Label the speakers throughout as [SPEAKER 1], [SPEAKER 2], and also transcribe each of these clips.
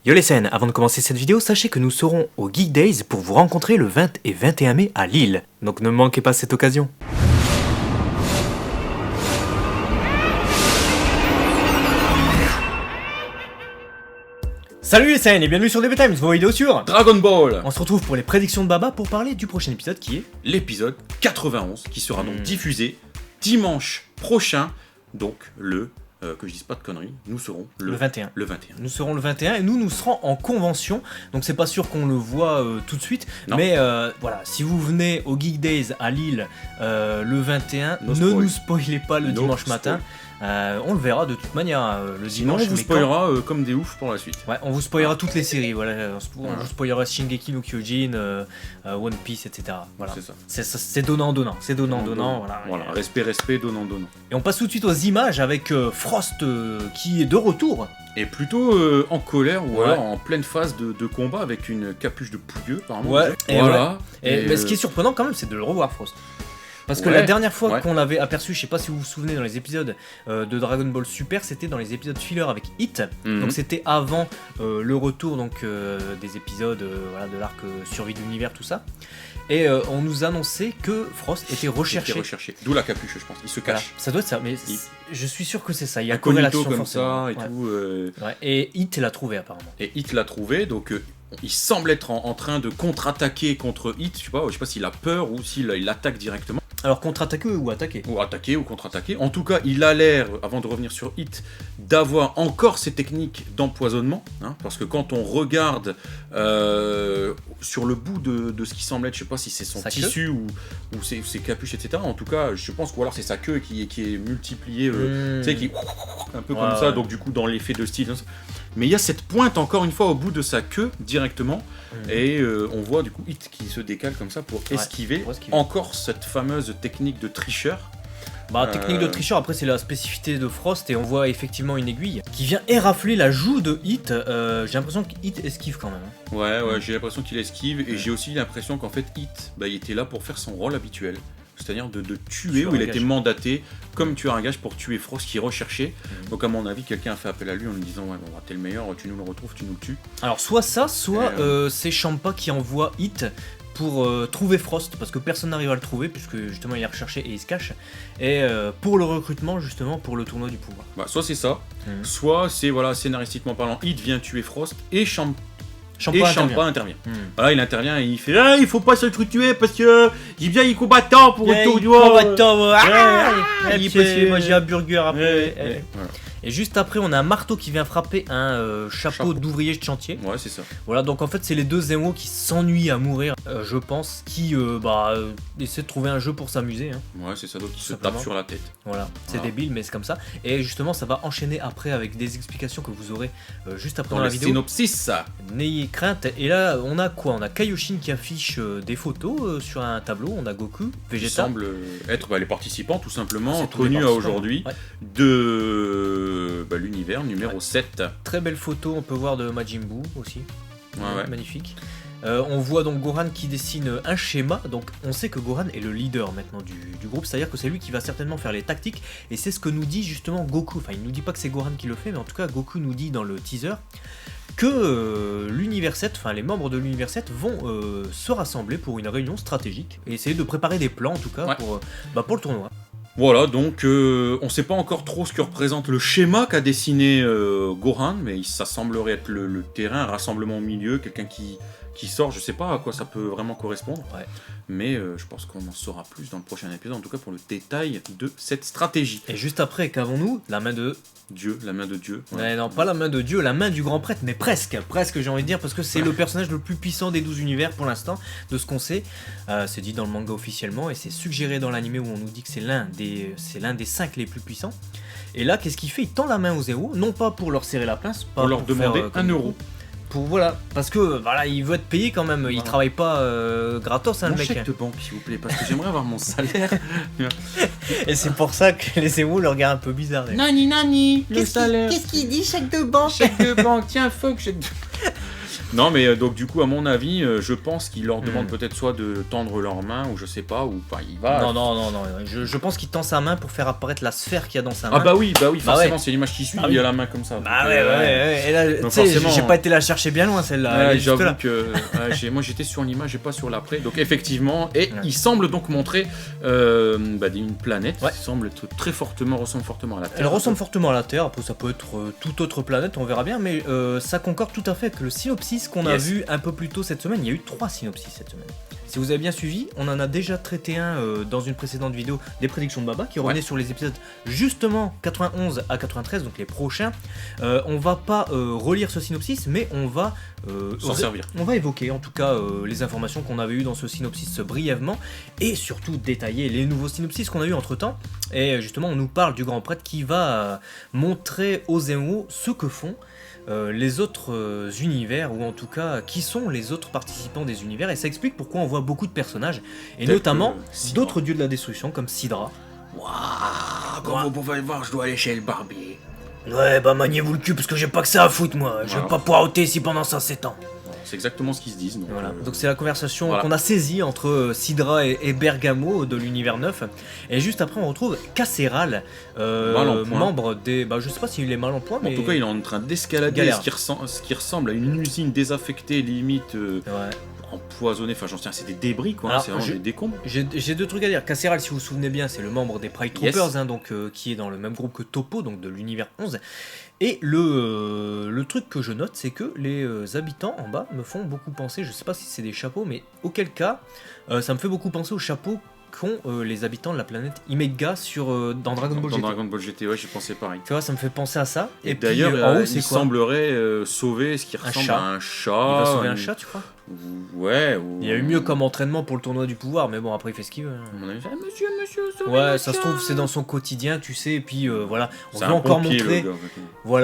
[SPEAKER 1] Yo les scènes, avant de commencer cette vidéo, sachez que nous serons au Geek Days pour vous rencontrer le 20 et 21 mai à Lille. Donc ne manquez pas cette occasion. Salut les scènes et bienvenue sur DB Times, vos vidéos sur
[SPEAKER 2] Dragon Ball.
[SPEAKER 1] On se retrouve pour les prédictions de Baba pour parler du prochain épisode qui est
[SPEAKER 2] L'épisode 91 qui sera donc diffusé dimanche prochain, donc que je dise pas de conneries, nous serons
[SPEAKER 1] le 21.
[SPEAKER 2] Le 21.
[SPEAKER 1] Nous serons le 21 et nous serons en convention, donc c'est pas sûr qu'on le voit tout de suite,
[SPEAKER 2] Non.
[SPEAKER 1] mais voilà, si vous venez au Geek Days à Lille le 21,
[SPEAKER 2] No
[SPEAKER 1] ne
[SPEAKER 2] spoil.
[SPEAKER 1] nous spoilez pas le
[SPEAKER 2] No
[SPEAKER 1] dimanche
[SPEAKER 2] spoil.
[SPEAKER 1] matin, on le verra de toute manière le
[SPEAKER 2] Sinon
[SPEAKER 1] dimanche.
[SPEAKER 2] on vous
[SPEAKER 1] mais
[SPEAKER 2] spoilera comme des oufs pour la suite.
[SPEAKER 1] Ouais, on vous spoilera toutes les séries, voilà, on
[SPEAKER 2] Voilà.
[SPEAKER 1] vous spoilera Shingeki no Kyojin, One Piece, etc. Voilà.
[SPEAKER 2] C'est ça.
[SPEAKER 1] C'est donnant-donnant, c'est donnant, voilà.
[SPEAKER 2] Voilà, respect, donnant.
[SPEAKER 1] Et on passe tout de suite aux images avec Frost qui est de retour.
[SPEAKER 2] Et plutôt en colère ou
[SPEAKER 1] Ouais.
[SPEAKER 2] alors en pleine phase de combat avec une capuche de pouilleux apparemment.
[SPEAKER 1] Ouais, et
[SPEAKER 2] Voilà.
[SPEAKER 1] Mais ce qui est surprenant quand même, c'est de le revoir, Frost. Parce que
[SPEAKER 2] Ouais,
[SPEAKER 1] la dernière fois
[SPEAKER 2] ouais.
[SPEAKER 1] qu'on l'avait aperçu, je sais pas si vous vous souvenez dans les épisodes de Dragon Ball Super, c'était dans les épisodes filler avec Hit.
[SPEAKER 2] Mhm.
[SPEAKER 1] Donc c'était avant le retour donc des épisodes voilà, de l'arc survie de l'univers, tout ça. Et on nous annonçait que Frost était recherché.
[SPEAKER 2] D'où la capuche, je pense. Il se
[SPEAKER 1] Voilà,
[SPEAKER 2] cache.
[SPEAKER 1] ça doit être ça, mais je suis sûr que c'est ça. Il y a
[SPEAKER 2] Incognito
[SPEAKER 1] corrélation
[SPEAKER 2] comme
[SPEAKER 1] forcément.
[SPEAKER 2] ça et
[SPEAKER 1] Ouais.
[SPEAKER 2] tout.
[SPEAKER 1] Ouais. Et Hit l'a trouvé apparemment.
[SPEAKER 2] Et Hit l'a trouvé, donc il semble être en train de contre-attaquer contre Hit. Je sais pas s'il a peur ou s'il il attaque directement.
[SPEAKER 1] Alors contre-attaquer ou attaquer?
[SPEAKER 2] Ou attaquer ou contre-attaquer. En tout cas, il a l'air, avant de revenir sur Hit, d'avoir encore ces techniques d'empoisonnement. Hein, parce que quand on regarde sur le bout de ce qui semble être, je sais pas si c'est son
[SPEAKER 1] Sa
[SPEAKER 2] tissu ou ses capuches, etc. En tout cas, je pense que ou alors c'est sa queue qui est multipliée, tu sais, qui un peu comme ça,
[SPEAKER 1] ouais.
[SPEAKER 2] donc du coup dans l'effet de style. Mais il y a cette pointe encore une fois au bout de sa queue directement, et on voit du coup Hit qui se décale comme ça pour esquiver encore cette fameuse technique de tricheur.
[SPEAKER 1] Bah, technique de tricheur, après c'est la spécificité de Frost et on voit effectivement une aiguille qui vient érafler la joue de Hit. J'ai l'impression que Hit esquive quand même.
[SPEAKER 2] Ouais, j'ai l'impression qu'il esquive, et j'ai aussi l'impression qu'en fait Hit, il était là pour faire son rôle habituel. C'est-à-dire de tuer,
[SPEAKER 1] Tueur
[SPEAKER 2] où il
[SPEAKER 1] à
[SPEAKER 2] a
[SPEAKER 1] gage.
[SPEAKER 2] été mandaté comme tueur à gage pour tuer Frost qui est recherché. Donc à mon avis, quelqu'un a fait appel à lui en lui disant ouais, bon, t'es le meilleur, tu nous le retrouves, tu nous le tues.
[SPEAKER 1] Alors soit ça, soit c'est Champa qui envoie Hit pour trouver Frost, parce que personne n'arrive à le trouver, puisque justement il est recherché et il se cache, et pour le recrutement justement pour le tournoi du pouvoir.
[SPEAKER 2] Bah, soit c'est ça, soit c'est, voilà, scénaristiquement parlant, Hit vient tuer Frost et Champa intervient. Voilà, il intervient et il fait ah, il faut pas se tuer parce que il vient, il combattant pour le tournoi.
[SPEAKER 1] Moi j'ai un burger après.
[SPEAKER 2] Voilà.
[SPEAKER 1] Et juste après, on a un marteau qui vient frapper un chapeau d'ouvrier de chantier.
[SPEAKER 2] Ouais, c'est ça.
[SPEAKER 1] Voilà, donc en fait, c'est les deux Zemo qui s'ennuient à mourir, je pense, qui essaient de trouver un jeu pour s'amuser. Hein.
[SPEAKER 2] Ouais, c'est ça, donc il se
[SPEAKER 1] Simplement.
[SPEAKER 2] tape sur la tête.
[SPEAKER 1] Voilà, c'est débile, mais c'est comme ça. Et justement, ça va enchaîner après avec des explications que vous aurez juste après
[SPEAKER 2] Dans
[SPEAKER 1] dans la
[SPEAKER 2] le
[SPEAKER 1] vidéo.
[SPEAKER 2] synopsis.
[SPEAKER 1] N'ayez crainte. Et là, on a quoi? On a Kaioshin qui affiche des photos sur un tableau. On a Goku,
[SPEAKER 2] Qui
[SPEAKER 1] Vegeta.
[SPEAKER 2] semble être les participants, tout simplement,
[SPEAKER 1] C'est tous les
[SPEAKER 2] connus à
[SPEAKER 1] participants.
[SPEAKER 2] aujourd'hui,
[SPEAKER 1] Ouais.
[SPEAKER 2] de l'univers numéro 7.
[SPEAKER 1] Très belle photo, on peut voir de Majin Buu aussi.
[SPEAKER 2] Ouais.
[SPEAKER 1] Magnifique. On voit donc Gohan qui dessine un schéma, donc on sait que Gohan est le leader maintenant du groupe, c'est-à-dire que c'est lui qui va certainement faire les tactiques, et c'est ce que nous dit justement Goku, enfin il nous dit pas que c'est Gohan qui le fait, mais en tout cas Goku nous dit dans le teaser que l'univers 7, enfin les membres de l'univers 7 vont se rassembler pour une réunion stratégique, et essayer de préparer des plans en tout cas pour le tournoi.
[SPEAKER 2] Voilà, donc on sait pas encore trop ce que représente le schéma qu'a dessiné Gohan, mais ça semblerait être le terrain, un rassemblement au milieu, quelqu'un qui sort, je sais pas à quoi ça peut vraiment correspondre, mais je pense qu'on en saura plus dans le prochain épisode, en tout cas pour le détail de cette stratégie.
[SPEAKER 1] Et juste après, qu'avons-nous? La main de...
[SPEAKER 2] Dieu, la main de Dieu.
[SPEAKER 1] Ouais, non, pas la main de Dieu, la main du grand prêtre, mais presque j'ai envie de dire, parce que c'est le personnage le plus puissant des 12 univers pour l'instant, de ce qu'on sait. C'est dit dans le manga officiellement, et c'est suggéré dans l'anime où on nous dit que c'est l'un des 5 les plus puissants. Et là, qu'est-ce qu'il fait? Il tend la main aux héros, non pas pour leur serrer la pince, pas
[SPEAKER 2] Pour leur demander
[SPEAKER 1] faire,
[SPEAKER 2] 1 euro.
[SPEAKER 1] Voilà, parce que voilà, il veut être payé quand même, il travaille pas gratos, hein,
[SPEAKER 2] Mon
[SPEAKER 1] le mec.
[SPEAKER 2] chèque de banque, s'il vous plaît, parce que j'aimerais avoir mon salaire.
[SPEAKER 1] Et c'est pour ça que les héros le regardent un peu bizarre.
[SPEAKER 2] Nani, le salaire.
[SPEAKER 3] Qu'est-ce qu'il dit, chèque de banque?
[SPEAKER 2] Chèque de banque, tiens, fuck, chèque de... Non, mais donc du coup, à mon avis, je pense qu'il leur demande peut-être soit de tendre leurs mains, ou je sais pas, ou pas. Il va.
[SPEAKER 1] Non. Je pense qu'il tend sa main pour faire apparaître la sphère qu'il y a dans sa main.
[SPEAKER 2] Ah bah oui, forcément,
[SPEAKER 1] ouais.
[SPEAKER 2] c'est l'image qui suit,
[SPEAKER 1] Ah
[SPEAKER 2] il y a
[SPEAKER 1] oui.
[SPEAKER 2] la main comme ça.
[SPEAKER 1] Bah
[SPEAKER 2] donc,
[SPEAKER 1] ouais. Et là, tu sais,
[SPEAKER 2] forcément,
[SPEAKER 1] j'ai pas été la chercher bien loin celle-là. elle est juste
[SPEAKER 2] J'avoue
[SPEAKER 1] là.
[SPEAKER 2] que moi j'étais sur l'image et pas sur l'après. Donc effectivement, et
[SPEAKER 1] Ouais.
[SPEAKER 2] il semble donc montrer une planète qui semble être ressemble fortement à la Terre.
[SPEAKER 1] Elle ressemble fortement à la Terre, après ça peut être toute autre planète, on verra bien, mais ça concorde tout à fait avec le synopsis qu'on a vu un peu plus tôt cette semaine. Il y a eu 3 synopsis cette semaine. Si vous avez bien suivi, on en a déjà traité un dans une précédente vidéo des prédictions de Baba qui revenait sur les épisodes justement 91 à 93, donc les prochains. On va pas relire ce synopsis, mais on va
[SPEAKER 2] s'en servir.
[SPEAKER 1] On va évoquer en tout cas les informations qu'on avait eues dans ce synopsis brièvement et surtout détailler les nouveaux synopsis qu'on a eu entre temps. Et justement, on nous parle du grand prêtre qui va montrer aux Zemo ce que font les autres univers, ou en tout cas qui sont les autres participants des univers, et ça explique pourquoi on voit beaucoup de personnages, et notamment d'autres dieux de la destruction comme Sidra.
[SPEAKER 2] Waouh, comme vous pouvez voir, je dois aller chez le barbier.
[SPEAKER 1] Ouais, bah maniez-vous le cul parce que j'ai pas que ça à foutre moi, je vais pas pouvoir ôter ici pendant 5-7 ans.
[SPEAKER 2] C'est exactement ce qu'ils se disent. Donc,
[SPEAKER 1] voilà. Donc c'est la conversation qu'on a saisie entre Sidra et Bergamo de l'univers 9. Et juste après on retrouve Casseral, membre des... Bah je sais pas s'il est mal en point, mais...
[SPEAKER 2] En tout cas il est en train d'escalader ce qui ressemble à une usine désaffectée, limite empoisonnée, enfin j'en sais rien, c'est des débris quoi, alors, c'est vraiment des décombres.
[SPEAKER 1] J'ai 2 trucs à dire. Casseral, si vous vous souvenez bien, c'est le membre des Pride Troopers, donc, qui est dans le même groupe que Topo, donc de l'univers 11. Et le truc que je note, c'est que les habitants en bas me font beaucoup penser, je sais pas si c'est des chapeaux, mais auquel cas, ça me fait beaucoup penser aux chapeaux qu'ont les habitants de la planète Imega dans Dragon Ball GT.
[SPEAKER 2] Dans Dragon Ball GT, ouais, j'ai pensé pareil.
[SPEAKER 1] Tu vois, ça me fait penser à ça.
[SPEAKER 2] Et d'ailleurs, en haut, il semblerait sauver ce qui ressemble à un chat.
[SPEAKER 1] Il va sauver un chat, tu crois?
[SPEAKER 2] Ouais.
[SPEAKER 1] Il y a eu mieux comme entraînement pour le tournoi du pouvoir, mais bon, après il fait ce qu'il veut.
[SPEAKER 2] On avait fait monsieur,
[SPEAKER 1] ouais, ça se trouve, c'est dans son quotidien, tu sais, et puis voilà, on veut
[SPEAKER 2] encore
[SPEAKER 1] montrer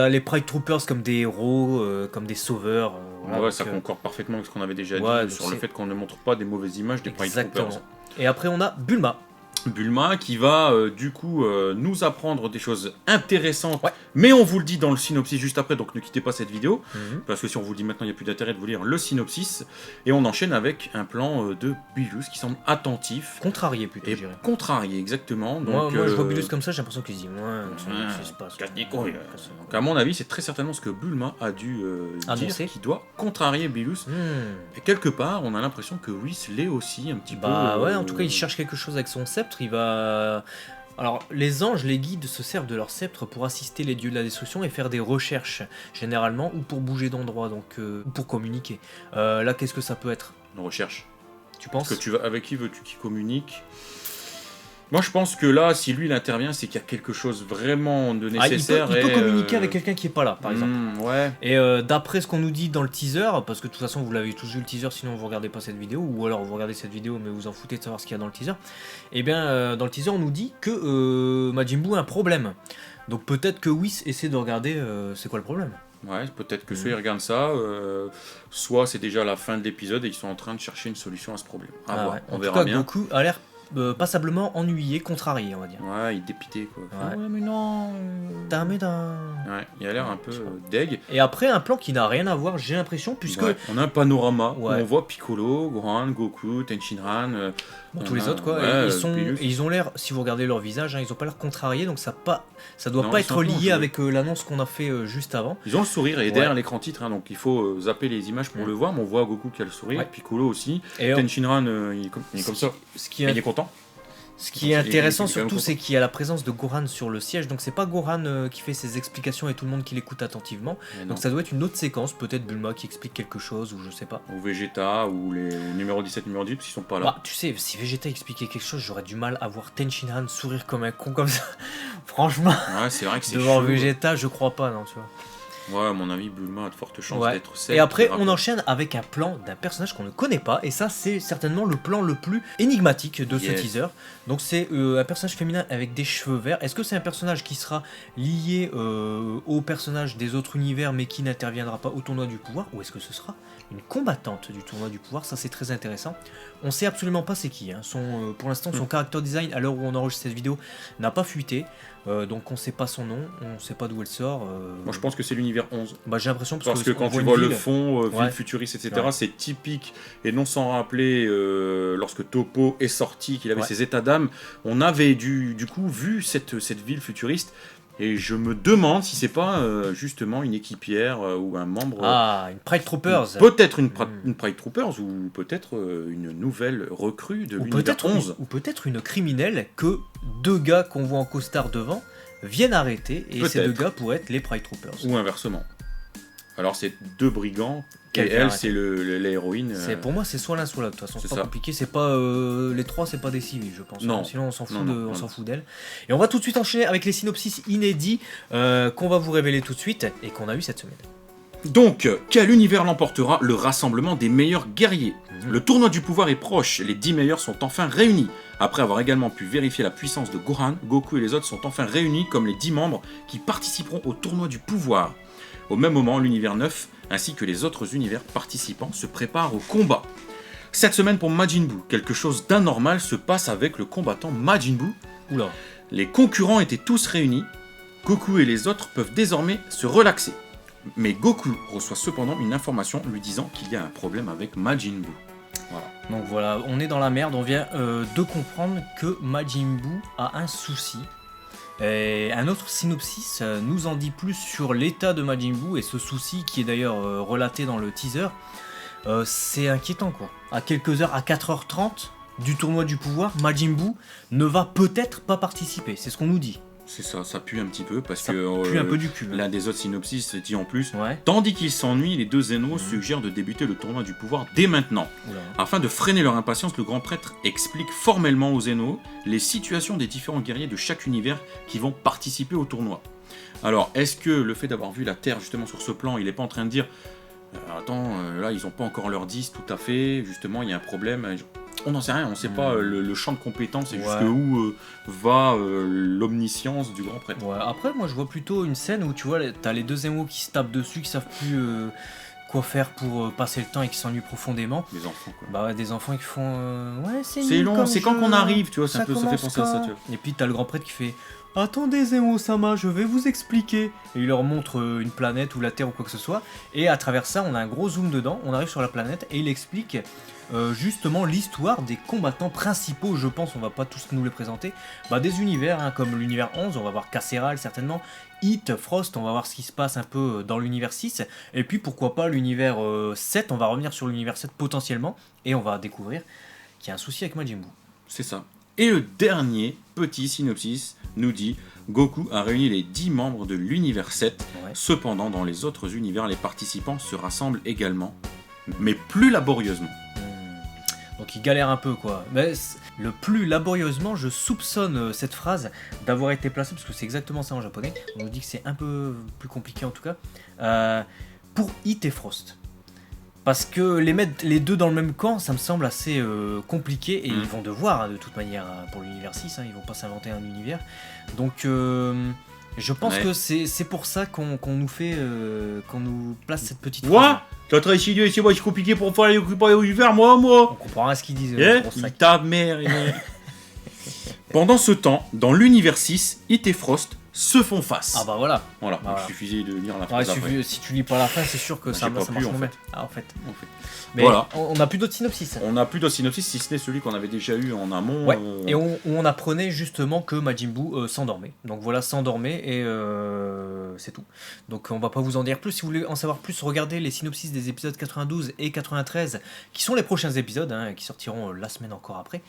[SPEAKER 1] les Pride Troopers comme des héros, comme des sauveurs.
[SPEAKER 2] Ouais, ça concorde parfaitement avec ce qu'on avait déjà dit sur le fait qu'on ne montre pas des mauvaises images des Pride Troopers.
[SPEAKER 1] Et après, on a Bulma.
[SPEAKER 2] Bulma qui va du coup nous apprendre des choses intéressantes, mais on vous le dit dans le synopsis juste après, donc ne quittez pas cette vidéo, parce que si on vous le dit maintenant il n'y a plus d'intérêt de vous lire le synopsis, et on enchaîne avec un plan de Bilus qui semble attentif.
[SPEAKER 1] Contrarié plutôt, je dirais.
[SPEAKER 2] Contrarié, exactement. Donc,
[SPEAKER 1] moi je vois Bilus comme ça, j'ai l'impression qu'il se dit,
[SPEAKER 2] donc à mon avis c'est très certainement ce que Bulma a dû dire, qui doit contrarier Bilus. Et quelque part on a l'impression que Whis l'est aussi un petit peu.
[SPEAKER 1] Ouais, en tout cas il cherche quelque chose avec son sceptre. Il va... Alors, les anges, les guides se servent de leur sceptre pour assister les dieux de la destruction et faire des recherches, généralement, ou pour bouger d'endroit, donc ou pour communiquer. Là, qu'est-ce que ça peut être?
[SPEAKER 2] Une recherche.
[SPEAKER 1] Tu penses?
[SPEAKER 2] Parce que avec qui veux-tu qu'il communique? Moi, je pense que là, si lui il intervient, c'est qu'il y a quelque chose vraiment de nécessaire.
[SPEAKER 1] Il peut communiquer avec quelqu'un qui est pas là, par exemple.
[SPEAKER 2] Ouais.
[SPEAKER 1] Et d'après ce qu'on nous dit dans le teaser, parce que de toute façon vous l'avez tous vu le teaser, sinon vous regardez pas cette vidéo, ou alors vous regardez cette vidéo mais vous en foutez de savoir ce qu'il y a dans le teaser. Et bien dans le teaser on nous dit que Majin Buu a un problème. Donc peut-être que Whis essaie de regarder c'est quoi le problème.
[SPEAKER 2] Ouais, peut-être que soit ils regardent ça, soit c'est déjà la fin de l'épisode et ils sont en train de chercher une solution à ce problème. On verra bien.
[SPEAKER 1] Goku a l'air passablement ennuyé, contrarié, on va dire.
[SPEAKER 2] Ouais, il est dépité quoi.
[SPEAKER 1] Ouais,
[SPEAKER 2] mais non. Ouais, il a l'air un peu deg.
[SPEAKER 1] Et après un plan qui n'a rien à voir, j'ai l'impression, puisque
[SPEAKER 2] on a un panorama où on voit Piccolo, Gohan, Goku, Tenshinhan,
[SPEAKER 1] tous les autres quoi. Ils ont l'air, si vous regardez leur visage, ils ont pas l'air contrariés, donc ça doit pas être lié avec l'annonce qu'on a fait juste avant.
[SPEAKER 2] Ils ont le sourire et derrière l'écran titre, donc il faut zapper les images pour le voir, mais on voit Goku qui a le sourire, Piccolo aussi, Tenshinhan il est comme ça, il est content.
[SPEAKER 1] Ce qui est intéressant surtout, c'est qu'il y a la présence de Gohan sur le siège, donc c'est pas Gohan qui fait ses explications et tout le monde qui l'écoute attentivement, donc ça doit être une autre séquence, peut-être Bulma qui explique quelque chose, ou je sais pas.
[SPEAKER 2] Ou Vegeta, ou les numéro 17, numéro 10, parce qu'ils sont pas là.
[SPEAKER 1] Bah, tu sais, si Vegeta expliquait quelque chose, j'aurais du mal à voir Tenshinhan sourire comme un con comme ça. Franchement,
[SPEAKER 2] ouais, c'est vrai que c'est
[SPEAKER 1] devant Vegeta, je crois pas, non, tu vois.
[SPEAKER 2] Ouais, à mon avis, Bulma a de fortes chances d'être celle.
[SPEAKER 1] Et après, on enchaîne avec un plan d'un personnage qu'on ne connaît pas, et ça, c'est certainement le plan le plus énigmatique de ce teaser. Donc, c'est un personnage féminin avec des cheveux verts. Est-ce que c'est un personnage qui sera lié au personnage des autres univers, mais qui n'interviendra pas au tournoi du pouvoir, ou est-ce que ce sera une combattante du tournoi du pouvoir? Ça, c'est très intéressant. On sait absolument pas c'est qui. Pour l'instant, son character design, à l'heure où on enregistre cette vidéo, n'a pas fuité. Donc, on sait pas son nom, on sait pas d'où elle sort.
[SPEAKER 2] Moi, je pense que c'est l'univers l'univers 11.
[SPEAKER 1] Bah, j'ai l'impression
[SPEAKER 2] Parce que quand
[SPEAKER 1] on
[SPEAKER 2] tu
[SPEAKER 1] une
[SPEAKER 2] vois le
[SPEAKER 1] ville.
[SPEAKER 2] fond, ville
[SPEAKER 1] Ouais.
[SPEAKER 2] futuriste, etc.,
[SPEAKER 1] Ouais.
[SPEAKER 2] c'est typique. Et non sans rappeler, lorsque Topo est sorti, qu'il avait
[SPEAKER 1] Ouais.
[SPEAKER 2] ses états d'âme, on avait du coup vu cette ville futuriste. Et je me demande si c'est pas justement une équipière ou un membre.
[SPEAKER 1] Ah, une Pride Troopers.
[SPEAKER 2] Peut-être une Pride Troopers ou peut-être une nouvelle recrue de
[SPEAKER 1] Ou
[SPEAKER 2] l'univers
[SPEAKER 1] peut-être
[SPEAKER 2] 11.
[SPEAKER 1] ou peut-être une criminelle que deux gars qu'on voit en costard devant viennent arrêter et ces
[SPEAKER 2] Peut-être.
[SPEAKER 1] deux gars pourraient être les Pride Troopers.
[SPEAKER 2] Ou inversement. Alors c'est deux brigands et
[SPEAKER 1] Quelqu'un
[SPEAKER 2] elle
[SPEAKER 1] arrête.
[SPEAKER 2] c'est l'héroïne.
[SPEAKER 1] Pour moi, c'est soit l'un soit l'autre. De toute façon,
[SPEAKER 2] c'est
[SPEAKER 1] c'est pas
[SPEAKER 2] ça.
[SPEAKER 1] compliqué. C'est pas les trois, c'est pas des civils, je pense.
[SPEAKER 2] Non.
[SPEAKER 1] Sinon, on s'en fout,
[SPEAKER 2] Non,
[SPEAKER 1] on s'en fout d'elle. Et on va tout de suite enchaîner avec les synopsis inédits qu'on va vous révéler tout de suite et qu'on a eu cette semaine.
[SPEAKER 2] Donc, quel univers l'emportera? Le rassemblement des meilleurs guerriers.
[SPEAKER 1] Mhm.
[SPEAKER 2] Le tournoi du pouvoir est proche, les 10 meilleurs sont enfin réunis. Après avoir également pu vérifier la puissance de Gohan, Goku et les autres sont enfin réunis comme les 10 membres qui participeront au tournoi du pouvoir. Au même moment, l'univers 9 ainsi que les autres univers participants se préparent au combat. Cette semaine pour Majin Buu, quelque chose d'anormal se passe avec le combattant Majin Buu.
[SPEAKER 1] Oula.
[SPEAKER 2] Les concurrents étaient tous réunis, Goku et les autres peuvent désormais se relaxer. Mais Goku reçoit cependant une information lui disant qu'il y a un problème avec Majin Buu. Voilà.
[SPEAKER 1] Donc voilà, on est dans la merde. On vient de comprendre que Majin Buu a un souci. Et un autre synopsis nous en dit plus sur l'état de Majin Buu et ce souci qui est d'ailleurs relaté dans le teaser. C'est inquiétant quoi. À quelques heures, à 4h30 du tournoi du pouvoir, Majin Buu ne va peut-être pas participer. C'est ce qu'on nous dit.
[SPEAKER 2] C'est ça, ça pue un petit peu parce
[SPEAKER 1] Ça
[SPEAKER 2] que
[SPEAKER 1] pue un peu du cul. Hein.
[SPEAKER 2] l'un des autres synopsis dit en plus.
[SPEAKER 1] Ouais.
[SPEAKER 2] Tandis qu'ils s'ennuient, les deux Zeno suggèrent de débuter le tournoi du pouvoir dès maintenant.
[SPEAKER 1] Oula.
[SPEAKER 2] Afin de freiner leur impatience, le grand prêtre explique formellement aux Zeno les situations des différents guerriers de chaque univers qui vont participer au tournoi. Alors, est-ce que le fait d'avoir vu la Terre justement sur ce plan, il n'est pas en train de dire là ils n'ont pas encore leur 10 tout à fait, justement il y a un problème. On n'en sait rien, on ne sait pas le champ de compétences et
[SPEAKER 1] Ouais.
[SPEAKER 2] jusqu'où va l'omniscience du grand prêtre.
[SPEAKER 1] Ouais, après, moi je vois plutôt une scène où tu vois, t'as les deux Zemo qui se tapent dessus, qui savent plus quoi faire pour passer le temps et qui s'ennuient profondément.
[SPEAKER 2] Les enfants quoi.
[SPEAKER 1] Bah ouais, des enfants qui font ouais, c'est
[SPEAKER 2] C'est
[SPEAKER 1] nul
[SPEAKER 2] long,
[SPEAKER 1] comme
[SPEAKER 2] c'est quand
[SPEAKER 1] jeu,
[SPEAKER 2] qu'on arrive, tu vois, c'est un peu, ça fait
[SPEAKER 1] commence
[SPEAKER 2] penser à ça,
[SPEAKER 1] quand
[SPEAKER 2] tu vois.
[SPEAKER 1] Et puis t'as le grand prêtre qui fait attendez Zemo-sama, je vais vous expliquer. Et il leur montre une planète ou la Terre ou quoi que ce soit. Et à travers ça, on a un gros zoom dedans, on arrive sur la planète et il explique justement l'histoire des combattants principaux, je pense, on va pas tous nous les présenter, des univers, hein, comme l'univers 11, on va voir Casseral certainement, Hit, Frost, on va voir ce qui se passe un peu dans l'univers 6, et puis pourquoi pas l'univers 7, on va revenir sur l'univers 7 potentiellement, et on va découvrir qu'il y a un souci avec Majin Buu.
[SPEAKER 2] C'est ça. Et le dernier petit synopsis nous dit Goku a réuni les 10 membres de l'univers 7.
[SPEAKER 1] Ouais.
[SPEAKER 2] Cependant, dans les autres univers, les participants se rassemblent également, mais plus laborieusement.
[SPEAKER 1] Donc il galère un peu quoi. Mais le plus laborieusement, je soupçonne cette phrase d'avoir été placée, parce que c'est exactement ça en japonais, on nous dit que c'est un peu plus compliqué en tout cas, pour Hit et Frost. Parce que les mettre les deux dans le même camp, ça me semble assez compliqué, et ils vont devoir hein, de toute manière pour l'univers 6, hein, ils vont pas s'inventer un univers. Donc je pense que c'est pour ça qu'on nous fait, qu'on nous place cette petite phrase.
[SPEAKER 2] What? T'as très chier, c'est moi, c'est compliqué pour faire les univers, moi.
[SPEAKER 1] On comprend rien à ce qu'ils disent. gros sac.
[SPEAKER 2] Ta mère. Pendant ce temps, dans l'univers 6, Hit et Frost se font face.
[SPEAKER 1] Ah bah voilà.
[SPEAKER 2] Voilà,
[SPEAKER 1] Voilà.
[SPEAKER 2] il suffisait de lire la
[SPEAKER 1] Ouais,
[SPEAKER 2] phrase après.
[SPEAKER 1] si tu lis pas la fin, c'est sûr que ça
[SPEAKER 2] j'ai pas
[SPEAKER 1] marche
[SPEAKER 2] pu, en
[SPEAKER 1] moins
[SPEAKER 2] fait.
[SPEAKER 1] bien. Ah, en fait.
[SPEAKER 2] En fait.
[SPEAKER 1] Mais
[SPEAKER 2] Voilà.
[SPEAKER 1] on n'a plus d'autres synopsis.
[SPEAKER 2] On n'a plus de synopsis si ce n'est celui qu'on avait déjà eu en amont.
[SPEAKER 1] Ouais. Et on apprenait justement que Majin Buu s'endormait. Donc voilà, s'endormait et c'est tout. Donc on va pas vous en dire plus. Si vous voulez en savoir plus, regardez les synopsis des épisodes 92 et 93, qui sont les prochains épisodes, hein, qui sortiront la semaine encore après,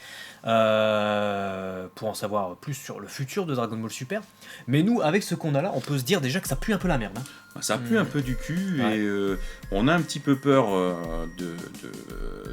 [SPEAKER 1] pour en savoir plus sur le futur de Dragon Ball Super. Mais nous, avec ce qu'on a là, on peut se dire déjà que ça pue un peu la merde. Hein.
[SPEAKER 2] Ça pue un peu du cul
[SPEAKER 1] Ouais.
[SPEAKER 2] et on a un petit peu peur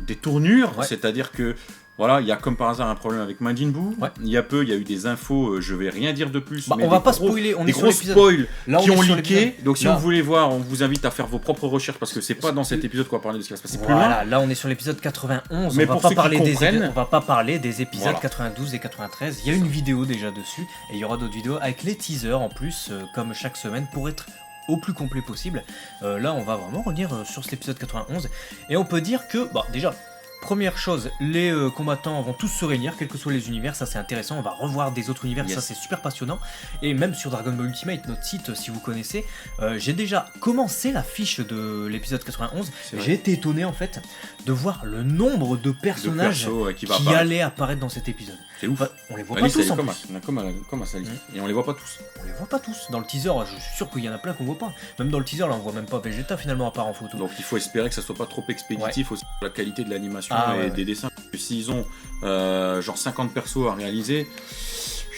[SPEAKER 2] des tournures,
[SPEAKER 1] Ouais.
[SPEAKER 2] c'est-à-dire que voilà, il y a comme par hasard un problème avec Majin Buu.
[SPEAKER 1] Ouais.
[SPEAKER 2] Il y a eu des infos, je vais rien dire de plus.
[SPEAKER 1] Bah,
[SPEAKER 2] mais
[SPEAKER 1] on va
[SPEAKER 2] des
[SPEAKER 1] pas
[SPEAKER 2] gros-
[SPEAKER 1] spoiler, on
[SPEAKER 2] des
[SPEAKER 1] est sur
[SPEAKER 2] gros
[SPEAKER 1] l'épisode.
[SPEAKER 2] spoils
[SPEAKER 1] Là, on
[SPEAKER 2] qui
[SPEAKER 1] est
[SPEAKER 2] ont
[SPEAKER 1] sur
[SPEAKER 2] leaké.
[SPEAKER 1] l'épisode.
[SPEAKER 2] Donc si
[SPEAKER 1] Là-
[SPEAKER 2] vous voulez voir, on vous invite à faire vos propres recherches parce que c'est pas dans cet épisode qu'on va parler de ce qui va se passer plus loin.
[SPEAKER 1] Voilà, là on est sur l'épisode 91,
[SPEAKER 2] Mais
[SPEAKER 1] on va
[SPEAKER 2] pour
[SPEAKER 1] pas
[SPEAKER 2] ceux qui
[SPEAKER 1] parler
[SPEAKER 2] comprennent-
[SPEAKER 1] on va pas parler des épisodes
[SPEAKER 2] Voilà.
[SPEAKER 1] 92 et 93. Il y a une vidéo déjà dessus et il y aura d'autres vidéos avec les teasers en plus, comme chaque semaine, pour être au plus complet possible. Là on va vraiment revenir sur cet épisode 91 et on peut dire que, déjà, première chose, les combattants vont tous se réunir, quels que soient les univers, ça c'est intéressant, on va revoir des autres univers, ça c'est super passionnant. Et même sur Dragon Ball Ultimate, notre site, si vous connaissez, j'ai déjà commencé la fiche de l'épisode 91, j'ai été étonné en fait de voir le nombre de personnages qui allaient apparaître dans cet épisode.
[SPEAKER 2] C'est ouf.
[SPEAKER 1] On les voit pas tous en plus.
[SPEAKER 2] Comme à sa liste. Et on les voit pas tous.
[SPEAKER 1] On les voit pas tous. Dans le teaser, je suis sûr qu'il y en a plein qu'on voit pas. Même dans le teaser, là, on voit même pas Vegeta finalement à part en photo.
[SPEAKER 2] Donc il faut espérer que ça soit pas trop expéditif aussi pour la qualité de l'animation et des dessins. S'ils ont genre 50 persos à réaliser,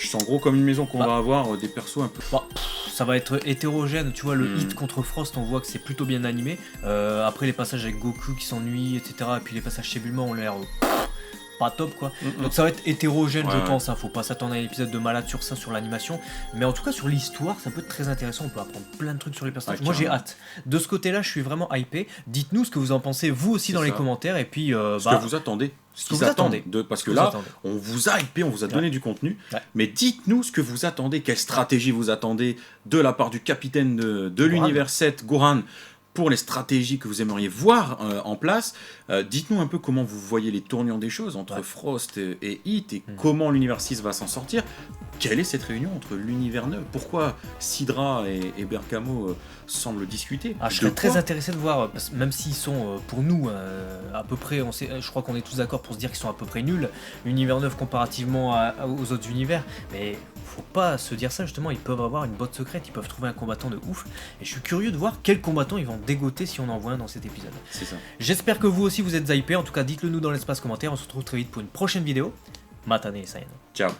[SPEAKER 2] je sens gros comme une maison qu'on va avoir des persos un peu.
[SPEAKER 1] Ça va être hétérogène, tu vois, le hit contre Frost, on voit que c'est plutôt bien animé. Après les passages avec Goku qui s'ennuie, etc. Et puis les passages chez Bulma ont l'air pas top quoi. Donc ça va être hétérogène je pense, hein. Faut pas s'attendre à un épisode de malade sur ça, sur l'animation. Mais en tout cas sur l'histoire, ça peut être très intéressant, on peut apprendre plein de trucs sur les personnages. Moi j'ai hâte. De ce côté-là, je suis vraiment hypé. Dites-nous ce que vous en pensez, vous aussi dans les commentaires. Et puis
[SPEAKER 2] ce que vous attendez. Parce que là, on vous a hypé, on vous a donné du contenu, mais dites-nous ce que vous attendez, quelle stratégie vous attendez de la part du capitaine de l'univers 7, Gohan, pour les stratégies que vous aimeriez voir en place. Dites-nous un peu comment vous voyez les tournures des choses entre Frost et Hit, et comment l'univers 6 va s'en sortir. Quelle est cette réunion entre l'univers 9? Pourquoi Sidra et Berkamo semblent discuter?
[SPEAKER 1] Je serais très intéressé de voir, même s'ils sont pour nous à peu près, je crois qu'on est tous d'accord pour se dire qu'ils sont à peu près nuls, l'univers 9 comparativement aux autres univers, mais faut pas se dire ça justement, ils peuvent avoir une botte secrète, ils peuvent trouver un combattant de ouf, et je suis curieux de voir quel combattant ils vont dégoter si on en voit un dans cet épisode.
[SPEAKER 2] C'est ça.
[SPEAKER 1] J'espère que vous aussi vous êtes hypés, en tout cas dites-le nous dans l'espace commentaire, on se retrouve très vite pour une prochaine vidéo. Matane Sayan.
[SPEAKER 2] Ciao.